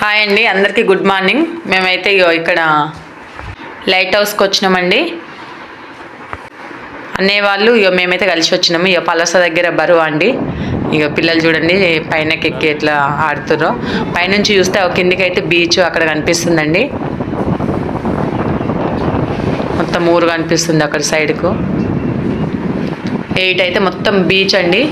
Hi అండి, అందరికీ good morning. మేమైతే ఇక్కడ లైట్ హౌస్కి వచ్చినామండి. అన్నయ్య వాళ్ళు మేమైతే కలిసి వచ్చినాము. పలస దగ్గర బరువు అండి. పిల్లలు చూడండి పైనకి ఎక్కి ఎట్లా ఆడుతుర్రో. పైనుంచి చూస్తే కిందికి అయితే బీచ్ అక్కడ కనిపిస్తుందండి. మొత్తం ఊరు కనిపిస్తుంది అక్కడ సైడ్కు. 8 అయితే మొత్తం బీచ్ అండి.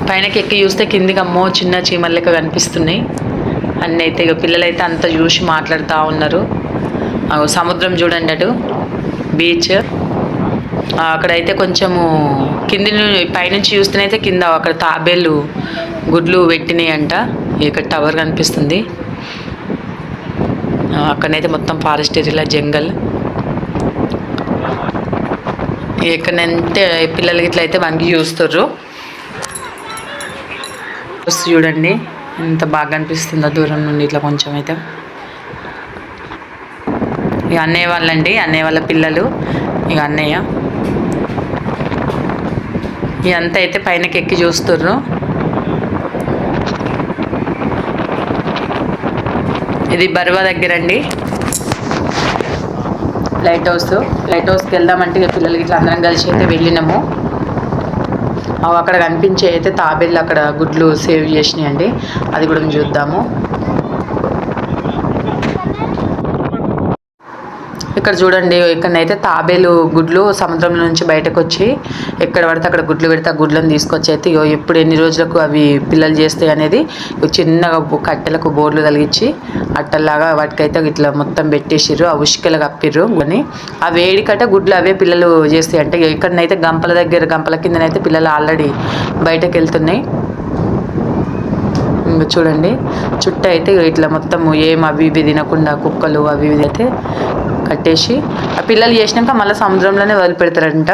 పైనకి ఎక్కి చూస్తే కిందికి అమ్మో చిన్న చీమల లెక్క కనిపిస్తున్నాయి అన్నీ. అయితే పిల్లలైతే అంతా చూసి మాట్లాడుతూ ఉన్నారు. సముద్రం చూడండి, అటు బీచ్. అక్కడైతే కొంచెము కింది పైనుంచి చూస్తేనైతే కింద అక్కడ తాబేళ్ళు గుడ్లు పెట్టినాయి అంట. ఇక్కడ టవర్ కనిపిస్తుంది. అక్కడనైతే మొత్తం ఫారెస్ట్ ఏరియా, జంగల్. ఎక్కడంటే పిల్లలకి ఇట్లా అయితే వంగి చూస్తుర్రు. చూడండి ఎంత బాగా అనిపిస్తుందో దూరం నుండి ఇట్లా కొంచెం అయితే. అన్నయ్య వాళ్ళండి, అన్నయ్య వాళ్ళ పిల్లలు. అన్నయ్య ఇదంతా అయితే పైనకి ఎక్కి చూస్తుర్రు. ఇది బరువా దగ్గర అండి లైట్ హౌస్కి వెళ్దామంటే పిల్లలకి ఇట్లా అందరం కలిసి అయితే వెళ్ళినాము. అక్కడ కనిపించే అయితే తాబేళ్ళు అక్కడ గుడ్లు సేవ్ చేసినాయండి. అది కూడా చూద్దాము. ఇక్కడ చూడండి, ఇక్కడనైతే తాబేలు గుడ్లు సముద్రం నుంచి బయటకు వచ్చి ఎక్కడ పడితే అక్కడ గుడ్లు పెడితే ఆ గుడ్లను తీసుకొచ్చి అయితే ఎప్పుడు ఎన్ని రోజులకు అవి పిల్లలు చేస్తాయి అనేది చిన్నగా కట్టెలకు బోర్డులు తగిలించి అట్టలాగా వాటికైతే ఇట్లా మొత్తం పెట్టేసిర్రు. ఆ ఉష్కెలు కప్పిర్రు అని ఆ వేడికట గుడ్లు అవే పిల్లలు చేస్తాయి అంటే. ఇక్కడనైతే గంపల కిందనైతే పిల్లలు ఆల్రెడీ బయటకు వెళ్తున్నాయి. ఇంకా చూడండి చుట్టూ అయితే ఇట్లా మొత్తం ఏం అవి ఇవి తినకుండా కుక్కలు అవి ఇవి అయితే కట్టేసి ఆ పిల్లలు చేసినాక మళ్ళీ సముద్రంలోనే వదిలిపెడతారంట.